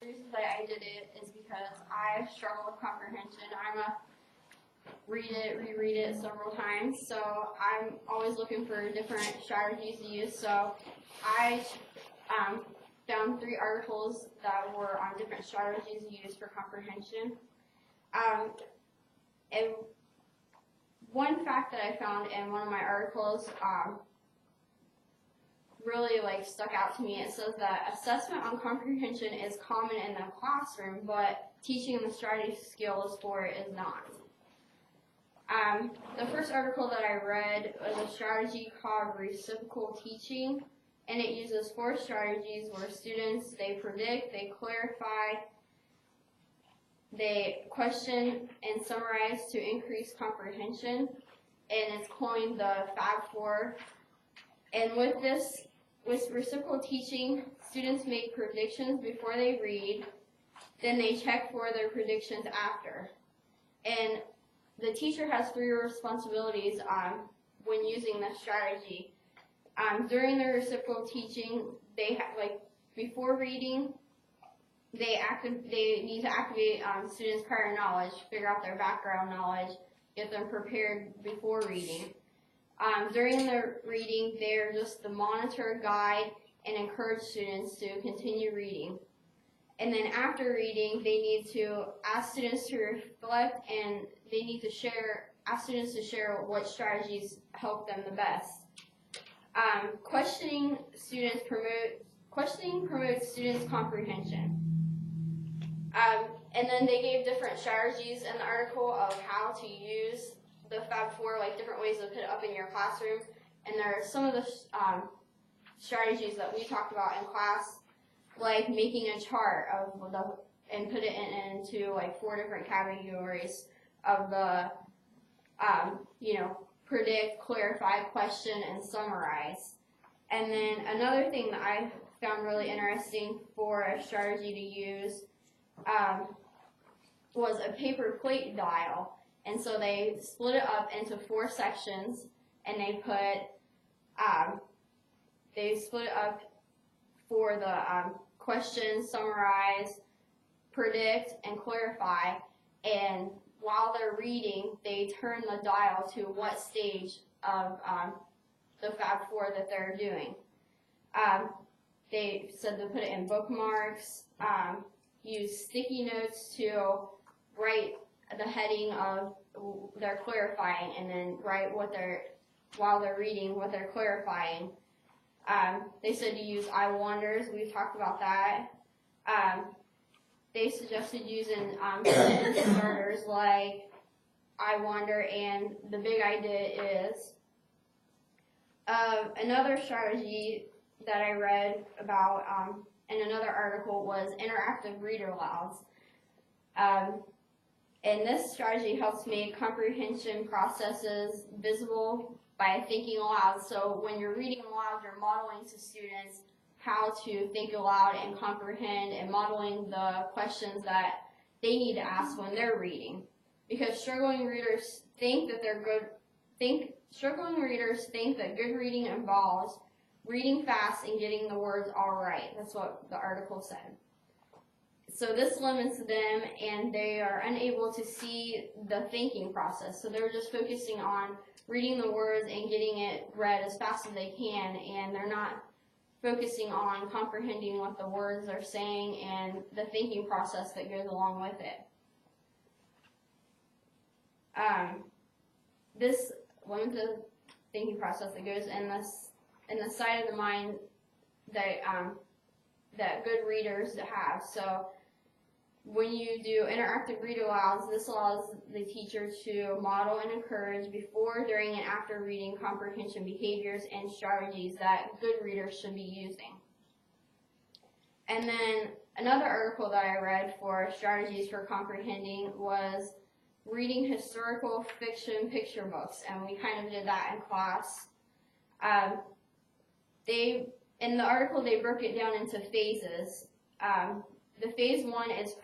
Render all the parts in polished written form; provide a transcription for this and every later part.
The reason that I did it is because I struggle with comprehension. I'm a read it, reread it several times, so I'm always looking for different strategies to use. So I found 3 articles that were on different strategies used for comprehension. And one fact that I found in one of my articles really stuck out to me. It says that assessment on comprehension is common in the classroom, but teaching the strategy skills for it is not. The first article that I read was a strategy called Reciprocal Teaching, and it uses 4 strategies where students, they predict, they clarify, they question and summarize to increase comprehension, and it's coined the Fab4. And with reciprocal teaching, students make predictions before they read, then they check for their predictions after. And the teacher has 3 responsibilities when using this strategy. During the reciprocal teaching, they before reading, they need to activate students' prior knowledge, figure out their background knowledge, get them prepared before reading. During the reading, they're just to monitor, guide, and encourage students to continue reading. And then after reading, they need to ask students to reflect, and they need to ask students to share what strategies help them the best. Questioning promotes students' comprehension. And then they gave different strategies in the article of how to use the Fab4, different ways to put it up in your classroom. And there are some of the strategies that we talked about in class, like making a chart and put it into 4 different categories of the, predict, clarify, question, and summarize. And then another thing that I found really interesting for a strategy to use was a paper plate dial. And so they split it up into 4 sections, and they split it up for the question, summarize, predict, and clarify. And while they're reading, they turn the dial to what stage of the Fab4 that they're doing. They said to put it in bookmarks, use sticky notes to write the heading of their clarifying, and then write while they're reading what they're clarifying. They said to use I wonders. We've talked about that. They suggested using sentence starters like I wonder, and the big idea is another strategy that I read about in another article was interactive reader alouds. And this strategy helps make comprehension processes visible by thinking aloud. So when you're reading aloud, you're modeling to students how to think aloud and comprehend, and modeling the questions that they need to ask when they're reading. Because struggling readers think that good reading involves reading fast and getting the words all right. That's what the article said. So this limits them, and they are unable to see the thinking process. So they're just focusing on reading the words and getting it read as fast as they can, and they're not focusing on comprehending what the words are saying and the thinking process that goes along with it. This limits the thinking process that goes in the side of the mind that good readers have. So when you do interactive read alouds, this allows the teacher to model and encourage before, during, and after reading comprehension behaviors and strategies that good readers should be using. And then another article that I read for strategies for comprehending was reading historical fiction picture books, and we kind of did that in class. In the article, they broke it down into phases. The phase 1 is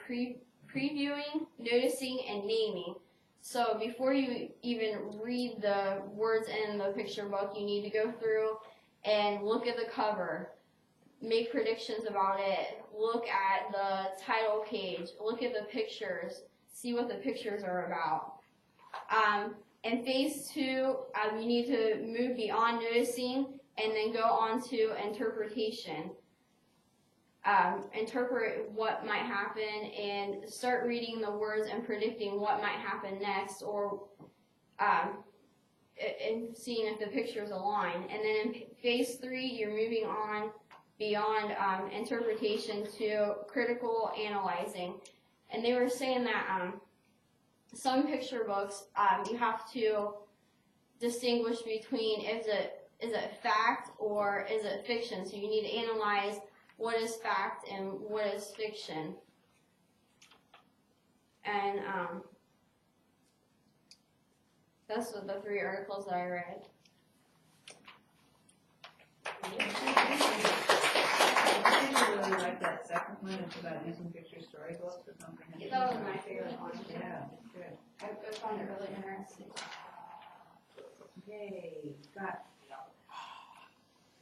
previewing, noticing, and naming. So before you even read the words in the picture book, you need to go through and look at the cover, make predictions about it, look at the title page, look at the pictures, see what the pictures are about. In phase 2, you need to move beyond noticing and then go on to interpretation. Interpret what might happen and start reading the words and predicting what might happen next, or and seeing if the pictures align. And then in phase 3, you're moving on beyond interpretation to critical analyzing. And they were saying that some picture books, you have to distinguish between is it fact or is it fiction. So you need to analyze what is fact and what is fiction. And that's the 3 articles that I read. I really like that second one. It's about using picture storybooks for comprehension. That was my favorite one. Yeah, good. I found it really interesting. Yay, Scott.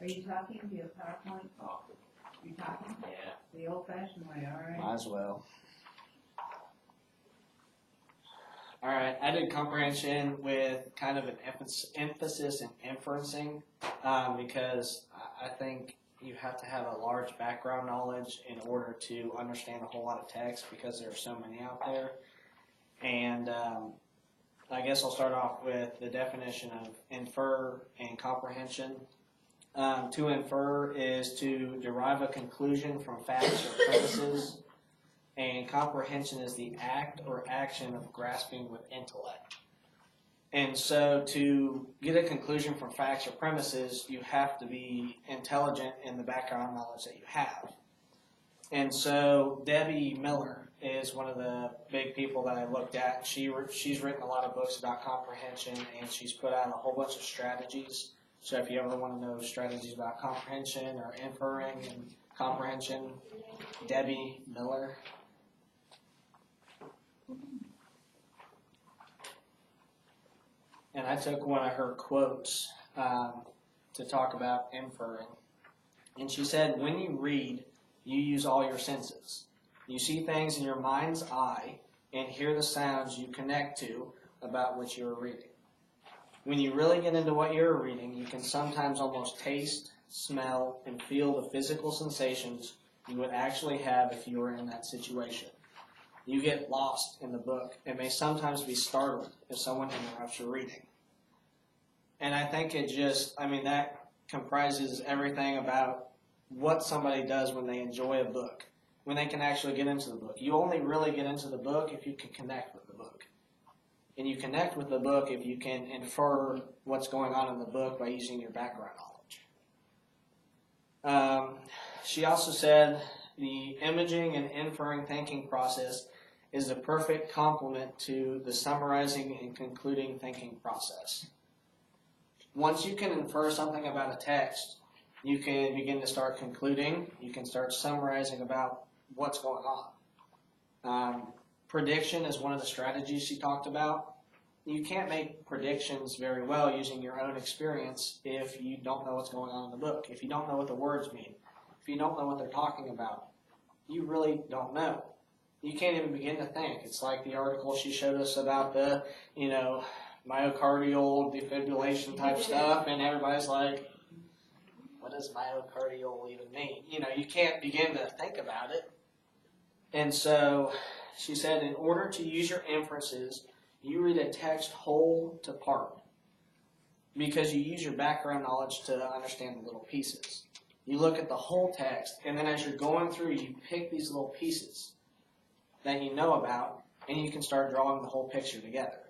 Are you talking? Do you have PowerPoint? Oh. You talking? Yeah. The old-fashioned way, all right. Might as well. All right, I did comprehension with kind of an emphasis in inferencing because I think you have to have a large background knowledge in order to understand a whole lot of text because there are so many out there. And I guess I'll start off with the definition of infer and comprehension. To infer is to derive a conclusion from facts or premises, and comprehension is the act or action of grasping with intellect. And so to get a conclusion from facts or premises, you have to be intelligent in the background knowledge that you have. And so Debbie Miller is one of the big people that I looked at. She's written a lot of books about comprehension, and she's put out a whole bunch of strategies. So if you ever want to know strategies about comprehension or inferring and comprehension, Debbie Miller. And I took one of her quotes to talk about inferring. And she said, when you read, you use all your senses. You see things in your mind's eye and hear the sounds you connect to about what you're reading. When you really get into what you're reading, you can sometimes almost taste, smell, and feel the physical sensations you would actually have if you were in that situation. You get lost in the book and may sometimes be startled if someone interrupts your reading. And I think that comprises everything about what somebody does when they enjoy a book, when they can actually get into the book. You only really get into the book if you can connect with the book. And you connect with the book if you can infer what's going on in the book by using your background knowledge. She also said the imaging and inferring thinking process is a perfect complement to the summarizing and concluding thinking process. Once you can infer something about a text, you can begin to start concluding. You can start summarizing about what's going on. Prediction is one of the strategies she talked about. You can't make predictions very well using your own experience if you don't know what's going on in the book, if you don't know what the words mean, if you don't know what they're talking about. You really don't know. You can't even begin to think. It's like the article she showed us about the, myocardial defibrillation type stuff, and everybody's like, what does myocardial even mean? You can't begin to think about it. And so she said, in order to use your inferences, you read a text whole to part because you use your background knowledge to understand the little pieces. You look at the whole text, and then as you're going through, you pick these little pieces that you know about, and you can start drawing the whole picture together.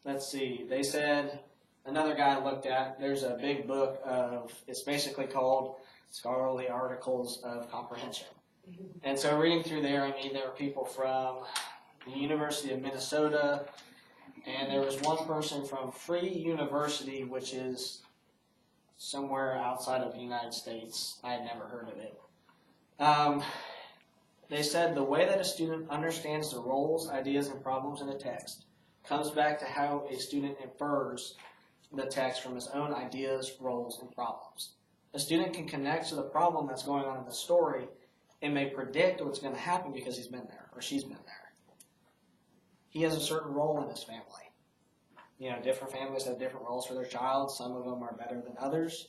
Let's see. They said, another guy I looked at, there's a big book it's basically called Scholarly Articles of Comprehension. And so reading through there, there were people from the University of Minnesota, and there was one person from Free University, which is somewhere outside of the United States. I had never heard of it. They said the way that a student understands the roles, ideas, and problems in a text comes back to how a student infers the text from his own ideas, roles, and problems. A student can connect to the problem that's going on in the story and may predict what's going to happen because he's been there or she's been there. He has a certain role in his family. Different families have different roles for their child. Some of them are better than others,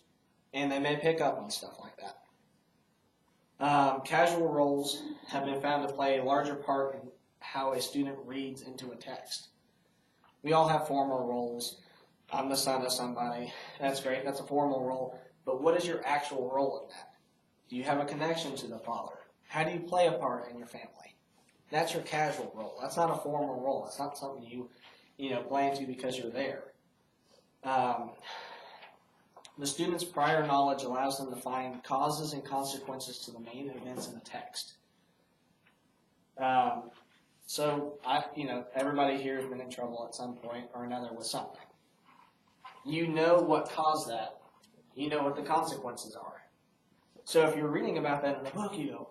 and they may pick up on stuff like that. Casual roles have been found to play a larger part in how a student reads into a text. We all have formal roles. I'm the son of somebody. That's great. That's a formal role. But what is your actual role in that? Do you have a connection to the father? How do you play a part in your family? That's your casual role. That's not a formal role. That's not something you play into because you're there. The student's prior knowledge allows them to find causes and consequences to the main events in the text. Everybody here has been in trouble at some point or another with something. You know what caused that. You know what the consequences are. So if you're reading about that in the book, you go,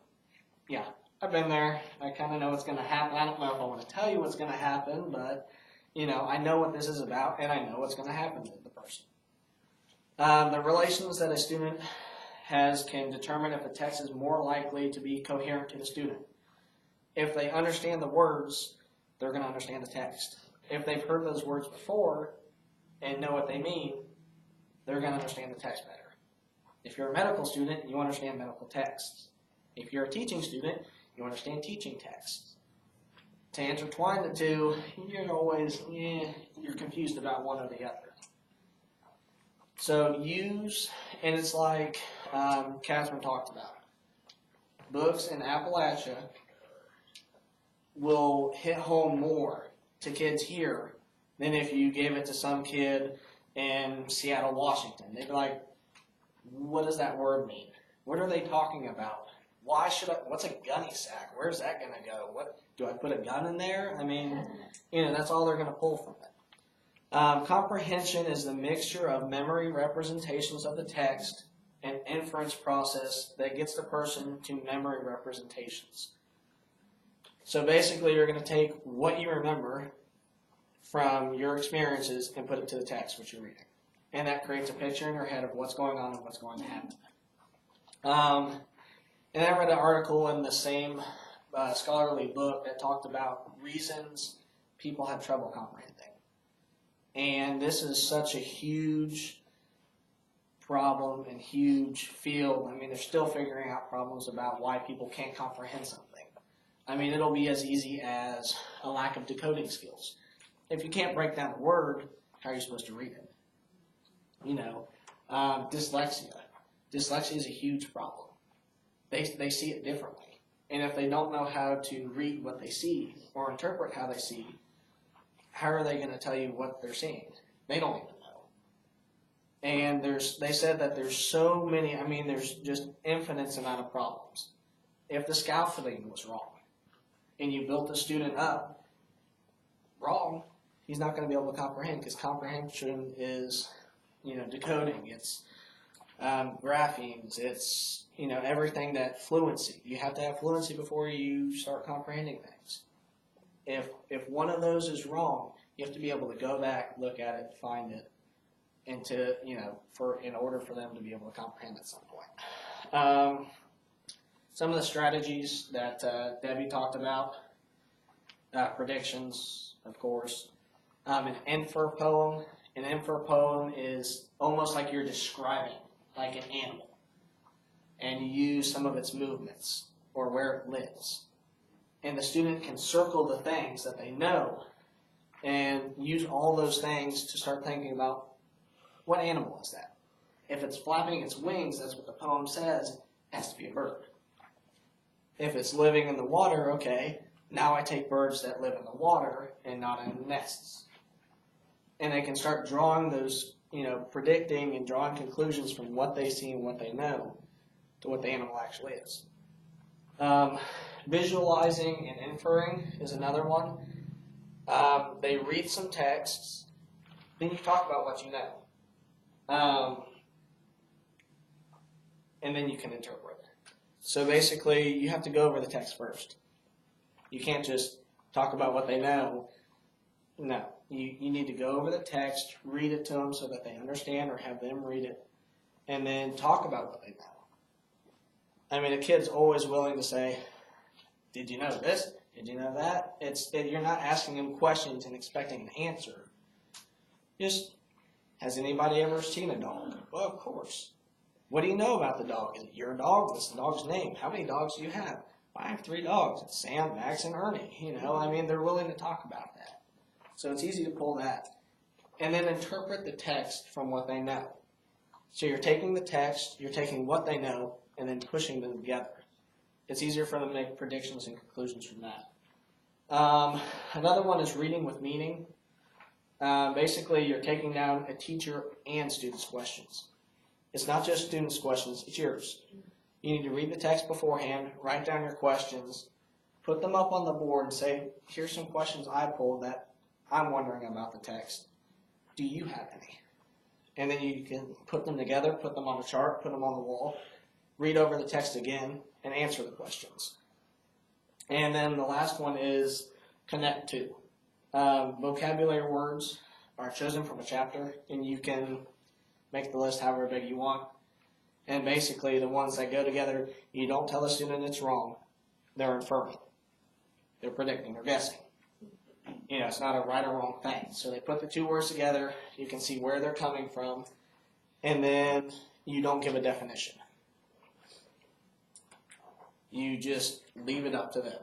yeah, I've been there. I kind of know what's going to happen. I don't know if I want to tell you what's going to happen, but, I know what this is about, and I know what's going to happen to the person. The relations that a student has can determine if the text is more likely to be coherent to the student. If they understand the words, they're going to understand the text. If they've heard those words before and know what they mean, they're going to understand the text better. If you're a medical student, you understand medical texts. If you're a teaching student, you understand teaching texts. To intertwine the two, you're confused about one or the other. So and it's like Catherine talked about, books in Appalachia will hit home more to kids here than if you gave it to some kid in Seattle, Washington. They'd be like, what does that word mean? What are they talking about? What's a gunny sack? Where's that going to go? What, do I put a gun in there? That's all they're going to pull from it. Comprehension is the mixture of memory representations of the text and inference process that gets the person to memory representations. So basically, you're going to take what you remember from your experiences and put it to the text, which you're reading. And that creates a picture in your head of what's going on and what's going to happen. And I read an article in the same scholarly book that talked about reasons people have trouble comprehending. And this is such a huge problem and huge field. They're still figuring out problems about why people can't comprehend something. It'll be as easy as a lack of decoding skills. If you can't break down a word, how are you supposed to read it? Dyslexia. Dyslexia is a huge problem. They see it differently. And if they don't know how to read what they see or interpret how they see, how are they going to tell you what they're seeing? They don't even know. And they said that there's so many, there's just infinite amount of problems. If the scaffolding was wrong and you built a student up wrong, he's not going to be able to comprehend, because comprehension is, decoding. It's graphemes. It's, everything that fluency. You have to have fluency before you start comprehending things. If one of those is wrong, you have to be able to go back, look at it, find it, and in order for them to be able to comprehend at some point. Some of the strategies that Debbie talked about, predictions, of course. An Infer poem. An Infer poem is almost like you're describing like an animal, and you use some of its movements or where it lives. And the student can circle the things that they know and use all those things to start thinking about, what animal is that? If it's flapping its wings, that's what the poem says, it has to be a bird. If it's living in the water, okay, now I take birds that live in the water and not in nests. And they can start drawing those, predicting and drawing conclusions from what they see and what they know to what the animal actually is. Visualizing and inferring is another one. They read some texts, then you talk about what you know. And then you can interpret. So basically, you have to go over the text first. You can't just talk about what they know. No. You need to go over the text, read it to them so that they understand, or have them read it, and then talk about what they know. I mean, a kid's always willing to say, did you know this? Did you know that? You're not asking them questions and expecting an answer. Just, has anybody ever seen a dog? Well, of course. What do you know about the dog? Is it your dog? What's the dog's name? How many dogs do you have? I have 3 dogs. It's Sam, Max, and Ernie. You know, I mean, they're willing to talk about that. So it's easy to pull that. And then interpret the text from what they know. So you're taking the text, you're taking what they know, and then pushing them together. It's easier for them to make predictions and conclusions from that. Another one is reading with meaning. Basically, you're taking down a teacher and student's questions. It's not just students' questions, it's yours. You need to read the text beforehand, write down your questions, put them up on the board and say, here's some questions I pulled that I'm wondering about the text. Do you have any? And then you can put them together, put them on a chart, put them on the wall, read over the text again, and answer the questions. And then the last one is connect to. Vocabulary words are chosen from a chapter, and you can make the list however big you want. And basically, the ones that go together, you don't tell a student it's wrong. They're inferring. They're predicting. They're guessing. You know, it's not a right or wrong thing. So they put the 2 words together. You can see where they're coming from. And then you don't give a definition. You just leave it up to them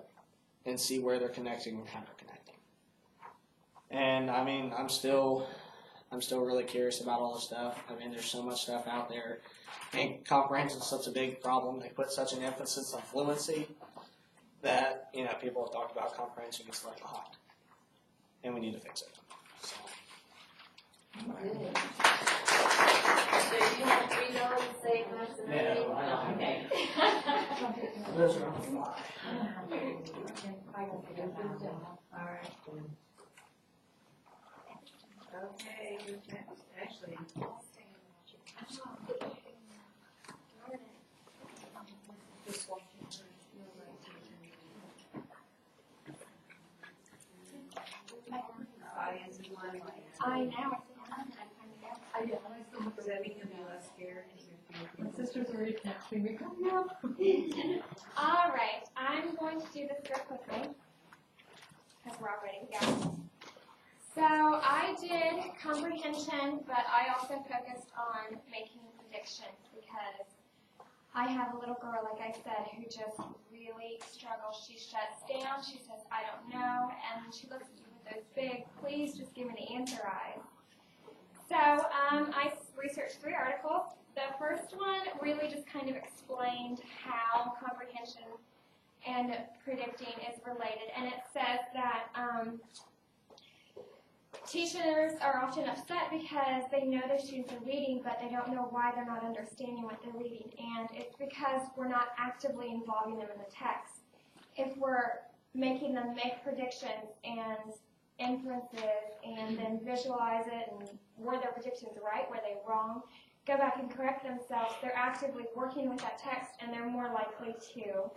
and see where they're connecting and how they're connecting. And I mean, I'm still really curious about all this stuff. I mean, there's so much stuff out there. And comprehension is such a big problem. They put such an emphasis on fluency that, you know, people have talked about comprehension gets left behind. And we need to fix it. So. So you have 3 dogs, same as the Yeah, okay. Those are on the fly. All right. Okay, who's next? Ashley. Audience is one. I know. So that we can be less scared. My sister's already texting me. Come now. All right, I'm going to do this real quickly because we're all ready to go. So I did comprehension, but I also focused on making predictions because I have a little girl, like I said, who just really struggles. She shuts down. She says, I don't know. And she looks at you with those big, please just give me the answer eyes. So I researched 3 articles. The first one really just kind of explained how comprehension and predicting is related. And it says that teachers are often upset because they know their students are reading, but they don't know why they're not understanding what they're reading. And it's because we're not actively involving them in the text. If we're making them make predictions and inferences and then visualize it and were their predictions right, were they wrong, go back and correct themselves, they're actively working with that text and they're more likely to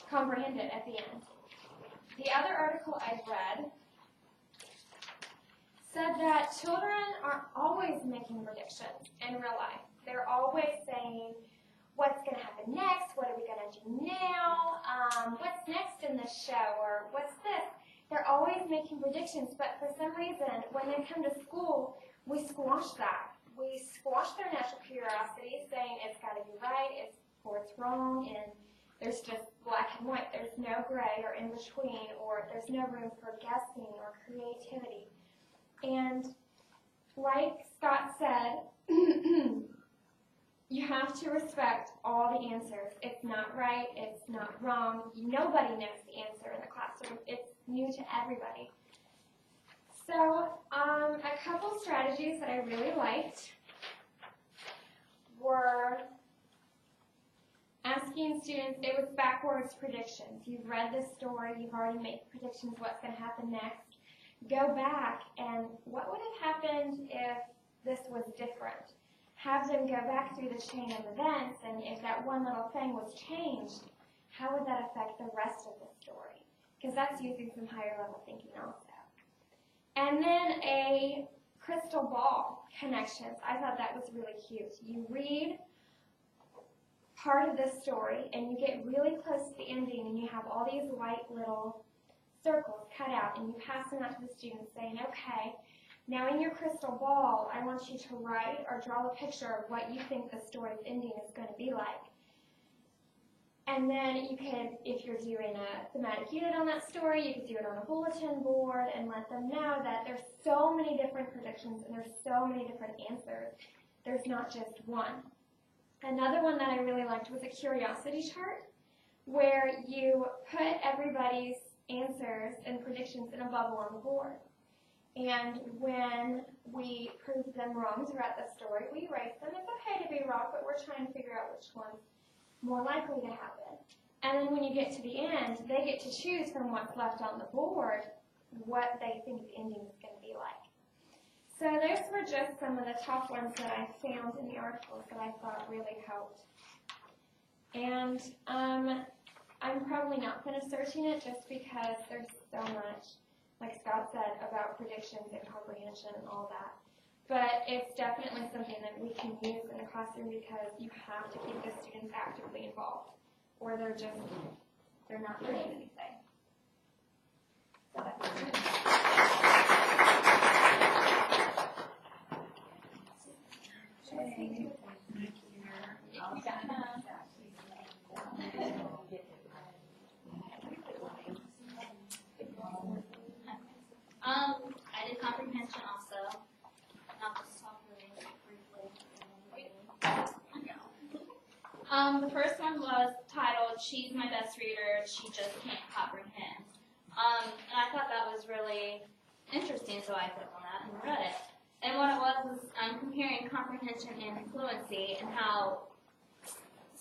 comprehend it at the end. The other article I read said that children are always making predictions in real life. They're always saying, what's going to happen next? What are we going to do now? What's next in this show? Or what's this? They're always making predictions, but for some reason, when they come to school, we squash that. We squash their natural curiosity, saying it's got to be right, or it's wrong, and there's just black and white. There's no gray or in between, or there's no room for guessing or creativity. And like Scott said, you have to respect all the answers. It's not right, it's not wrong. Nobody knows the answer in the classroom. It's new to everybody. So a couple strategies that I really liked were asking students, it was backwards predictions. You've read this story, you've already made predictions what's going to happen next. Go back and what would have happened if this was different? Have them go back through the chain of events, and if that one little thing was changed, how would that affect the rest of the story? Because that's using some higher level thinking also. And then a crystal ball connections. I thought that was really cute. You read part of the story and you get really close to the ending and you have all these white little circles cut out and you pass them out to the students saying, okay, now in your crystal ball, I want you to write or draw a picture of what you think the story's ending is going to be like. And then you could, if you're doing a thematic unit on that story, you could do it on a bulletin board and let them know that there's so many different predictions and there's so many different answers. There's not just one. Another one that I really liked was a curiosity chart where you put everybody's answers and predictions in a bubble on the board. And when we proved them wrong throughout the story, we erased them. It's okay to be wrong, but we're trying to figure out which one's more likely to happen. And then when you get to the end, they get to choose from what's left on the board what they think the ending is going to be like. So those were just some of the top ones that I found in the articles that I thought really helped. And I'm probably not finishing it just because there's so much, like Scott said, about predictions and comprehension and all that. But it's definitely something that we can use in the classroom because you have to keep the students actively involved or they're not learning anything. So that's it. I did comprehension also. I'll just talk really briefly. The first one was titled, She's My Best Reader, She Just Can't Comprehend. And I thought that was really interesting, so I clicked on that and read it. And what it was comparing comprehension and fluency and how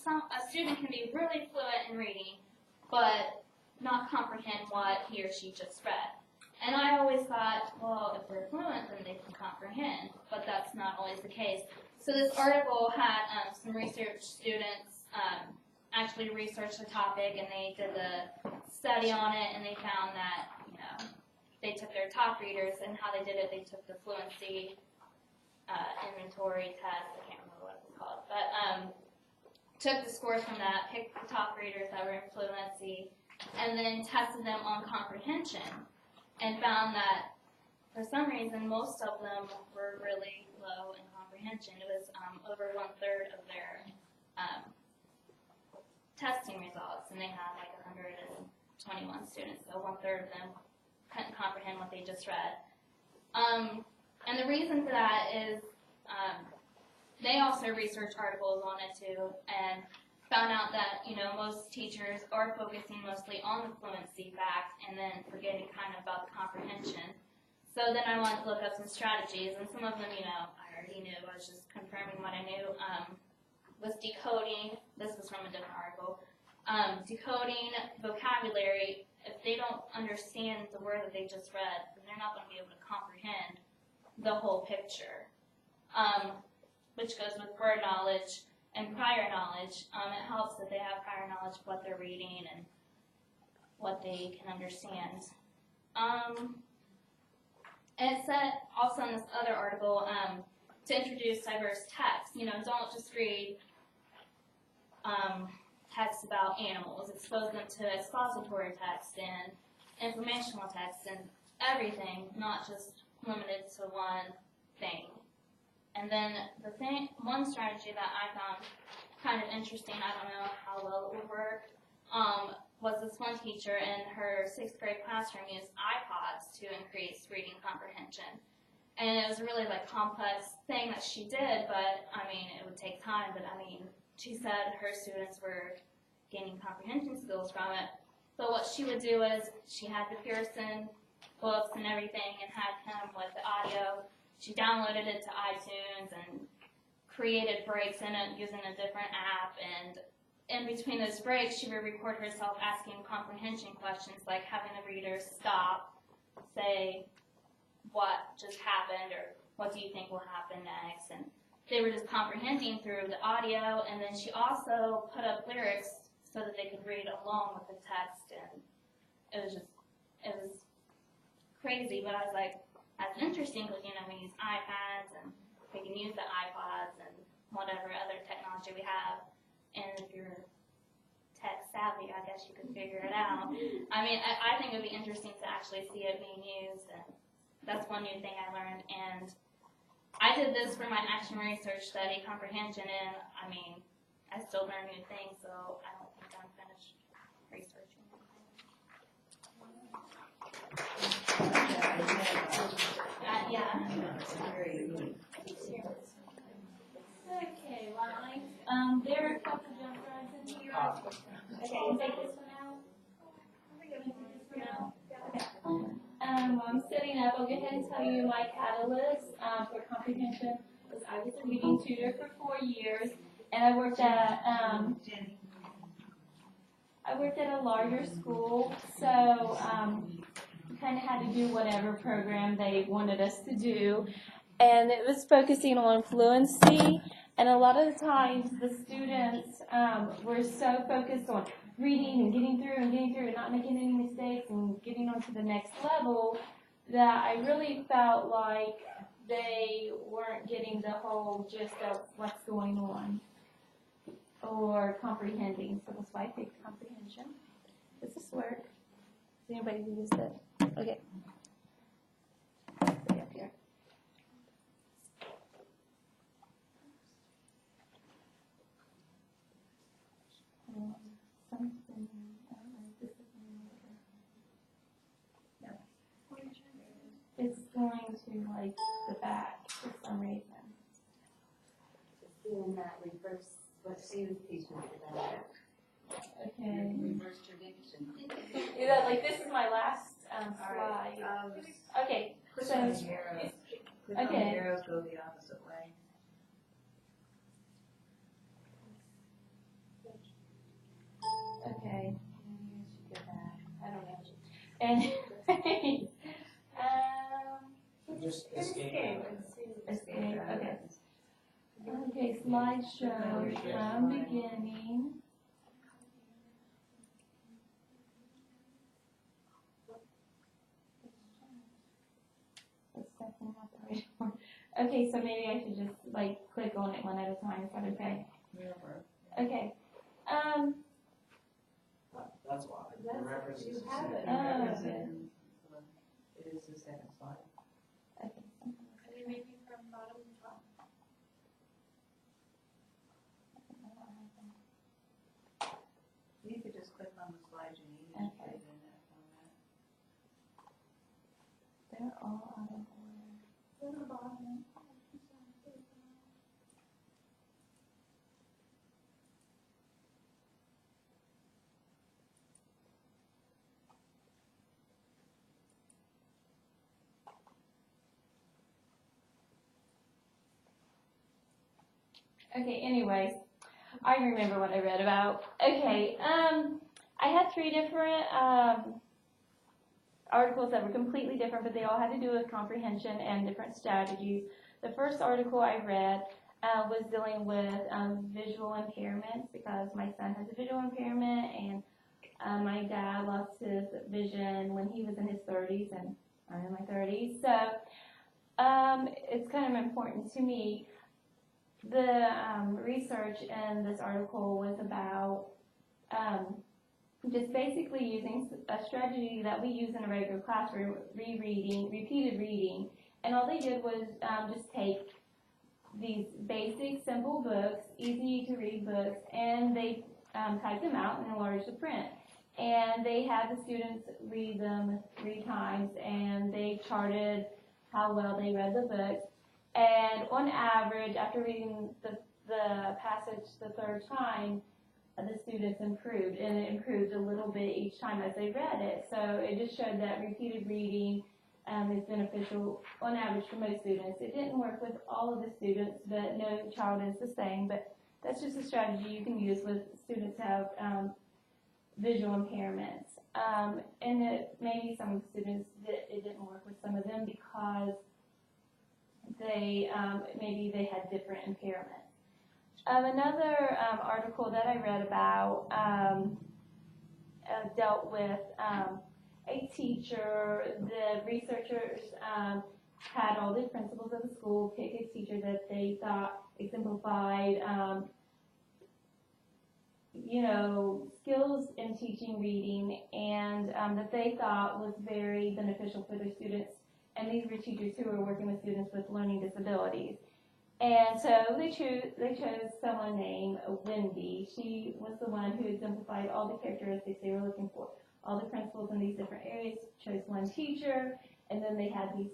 a student can be really fluent in reading, but not comprehend what he or she just read. And I always thought, well, if they're fluent, then they can comprehend, but that's not always the case. So this article had some research students actually research the topic, and they did the study on it, and they found that, they took their top readers, and how they did it, they took the fluency inventory test, I can't remember what it was called, but took the scores from that, picked the top readers that were in fluency, and then tested them on comprehension, and found that for some reason most of them were really low in comprehension. It was over 1/3 of their testing results, and they had like 121 students, so 1/3 of them couldn't comprehend what they just read. And the reason for that is they also researched articles on it too, and found out that, most teachers are focusing mostly on the fluency fact and then forgetting kind of about the comprehension. So then I wanted to look up some strategies, and some of them, I already knew. I was just confirming what I knew. Was decoding, this was from a different article, decoding vocabulary. If they don't understand the word that they just read, then they're not going to be able to comprehend the whole picture, which goes with word knowledge and prior knowledge. It helps that they have prior knowledge of what they're reading and what they can understand. And it said also in this other article to introduce diverse text. Don't just read text about animals. Expose them to expository text and informational text and everything, not just limited to one thing. And then one strategy that I found kind of interesting, I don't know how well it would work, was this one teacher in her 6th grade classroom used iPods to increase reading comprehension. And it was a really complex thing that she did, but it would take time, but she said her students were gaining comprehension skills from it. So what she would do is she had the Pearson books and everything and had him with the audio. She downloaded it to iTunes and created breaks in it using a different app, and in between those breaks, she would record herself asking comprehension questions, like having the reader stop, say, what just happened, or what do you think will happen next, and they were just comprehending through the audio, and then she also put up lyrics so that they could read along with the text, and it was crazy, but I was like, as interesting because, we use iPads and we can use the iPods and whatever other technology we have. And if you're tech savvy, I guess you can figure it out. I think it would be interesting to actually see it being used, and that's one new thing I learned. And I did this for my action research study, Comprehension, and I still learn new things, so I don't think I'm finished researching. Yeah. Okay, lines. There are a couple jump drives in here. Okay, you take this one out. I'm setting up. I'll go ahead and tell you my catalyst for comprehension was I was a reading tutor for 4 years, and I worked at a larger school, so we kind of had to do whatever program they wanted us to do, and it was focusing on fluency. And a lot of the times, the students were so focused on reading and getting through and not making any mistakes and getting on to the next level that I really felt like they weren't getting the whole gist of what's going on or comprehending. So that's why I picked comprehension. Does this work? Does anybody use it? Okay. Stay up here. It's going to like the back for some reason. Doing that reverse, what she was teaching me about. Okay. Reverse tradition. Yeah, like this is my last slide. Okay. Click So on the arrows. Click on the okay. arrows, go the opposite way. Okay. I don't know. And Just escape. escape. Okay. Okay. Slideshow from beginning. Okay, so maybe I should just like click on it one at a time. Is that okay? Okay. That's why. The reference is have it. Oh, okay. It is the second slide. Okay. Maybe from bottom to top. You could just click on the slides you need and put Okay. it in that format. They're all out of order. To the bottom. Okay, anyways, I remember what I read about. Okay, I had 3 different articles that were completely different, but they all had to do with comprehension and different strategies. The first article I read was dealing with visual impairments because my son has a visual impairment, and my dad lost his vision when he was in his 30s, and I'm in my 30s. So it's kind of important to me. The research in this article was about just basically using a strategy that we use in a regular classroom, rereading, repeated reading. And all they did was just take these basic, simple books, easy to read books, and they typed them out and enlarged the print. And they had the students read them 3 times, and they charted how well they read the books. And on average, after reading the passage the 3rd time, the students improved, and it improved a little bit each time as they read it. So it just showed that repeated reading is beneficial on average for most students. It didn't work with all of the students, but no child is the same. But that's just a strategy you can use with students who have visual impairments. And maybe some students, it didn't work with some of them because maybe they had different impairments. Another article that I read about dealt with a teacher. The researchers had all the principals of the school pick a teacher that they thought exemplified, skills in teaching reading, and that they thought was very beneficial for their students. And these were teachers who were working with students with learning disabilities. And so they chose someone named Wendy. She was the one who exemplified all the characteristics they were looking for. All the principals in these different areas chose one teacher, and then they had these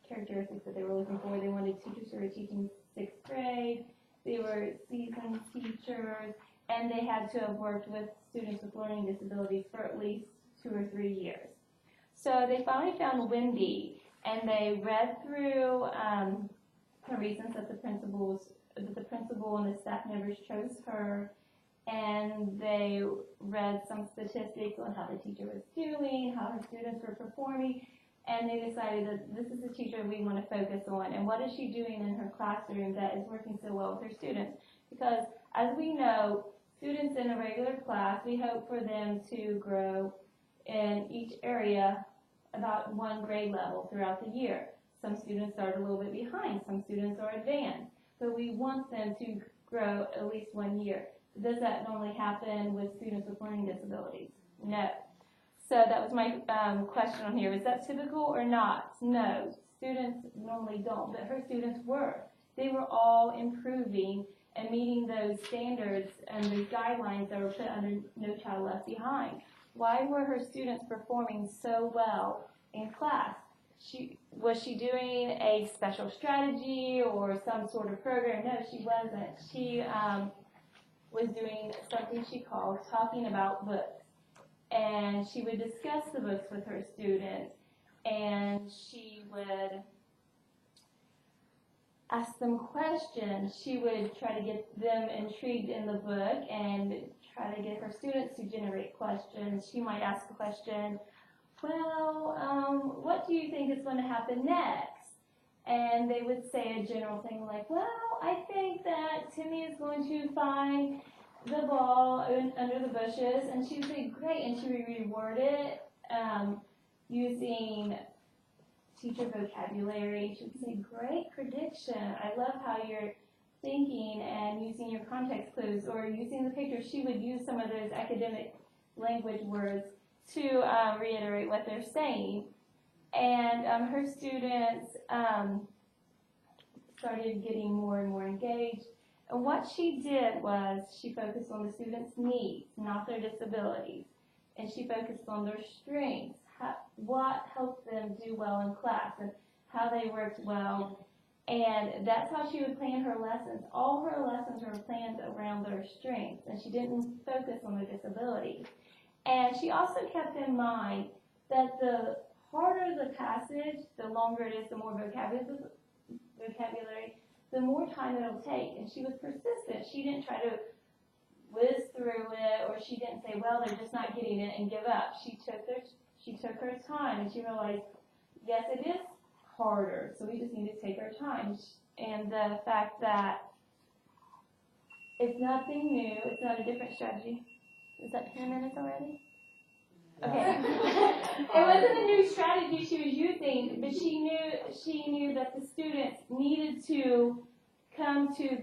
characteristics that they were looking for. They wanted teachers who were teaching 6th grade. They were seasoned teachers, and they had to have worked with students with learning disabilities for at least 2 or 3 years. So they finally found Wendy, and they read through the reasons that the principal and the staff members chose her, and they read some statistics on how the teacher was doing, how her students were performing, and they decided that this is the teacher we want to focus on, and what is she doing in her classroom that is working so well with her students? Because as we know, students in a regular class, we hope for them to grow in each area about 1 grade level throughout the year. Some students start a little bit behind, some students are advanced, but we want them to grow at least 1 year. Does that normally happen with students with learning disabilities? No. So that was my question on here. Is that typical or not? No. Students normally don't, but her students were. They were all improving and meeting those standards and those guidelines that were put under No Child Left Behind. Why were her students performing so well in class? Was she doing a special strategy or some sort of program? No, she wasn't. She was doing something she called talking about books. And she would discuss the books with her students, and she would ask them questions. She would try to get them intrigued in the book and try to get her students to generate questions. She might ask a question, well, what do you think is going to happen next? And they would say a general thing like, well, I think that Timmy is going to find the ball under the bushes, and she would say, great, and she would reword it using teacher vocabulary. She would say, great prediction. I love how you're thinking and using your context clues or using the pictures. She would use some of those academic language words to reiterate what they're saying. And her students started getting more and more engaged. And what she did was she focused on the students' needs, not their disabilities. And she focused on their strengths, what helped them do well in class and how they worked well. And that's how she would plan her lessons. All her lessons were planned around their strengths, and she didn't focus on their disabilities. And she also kept in mind that the harder the passage, the longer it is, the more vocabulary, the more time it'll take. And she was persistent. She didn't try to whiz through it, or she didn't say, well, they're just not getting it, and give up. She took her time, and she realized, yes, it is harder, so we just need to take our time. And the fact that it's nothing new, it's not a different strategy. Is that 10 minutes already? Okay. It wasn't a new strategy she was using, but she knew that the students needed to come to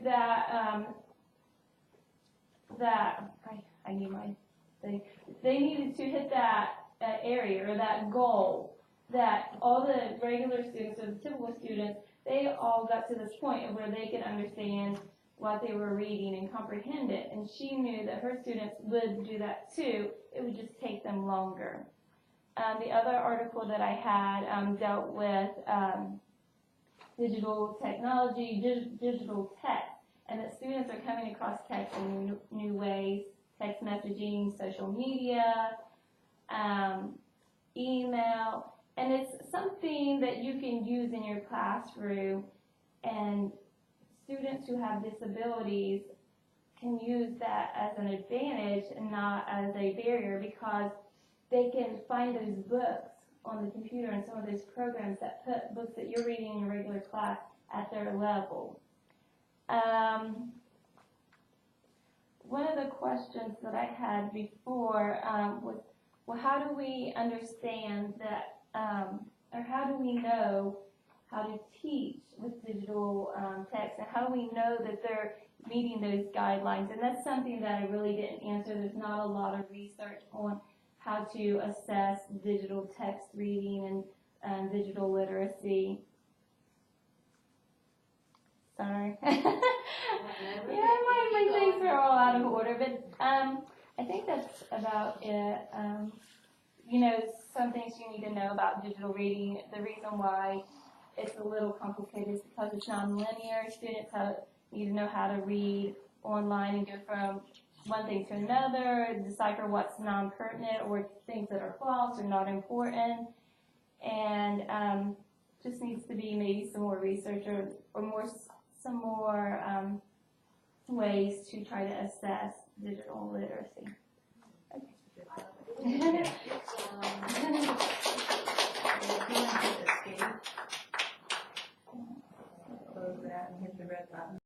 I need my thing. They needed to hit that area or that goal that all the regular students or the typical students, they all got to this point of where they could understand what they were reading and comprehend it. And she knew that her students would do that too. It would just take them longer. The other article that I had dealt with digital technology, digital text, and that students are coming across text in new ways, text messaging, social media, email, and it's something that you can use in your classroom, and students who have disabilities can use that as an advantage and not as a barrier, because they can find those books on the computer and some of those programs that put books that you're reading in your regular class at their level. One of the questions that I had before was, well, how do we understand that, or how do we know how to teach with digital text, and how do we know that they're meeting those guidelines? And that's something that I really didn't answer. There's not a lot of research on how to assess digital text reading and digital literacy. Sorry. Yeah, my things are all out of order, but I think that's about it. Some things you need to know about digital reading. The reason why it's a little complicated is because it's nonlinear. Students need to know how to read online and go from one thing to another, decipher what's non-pertinent or things that are false or not important, and just needs to be maybe some more research or some more ways to try to assess digital literacy. Okay. Close that and hit the red button.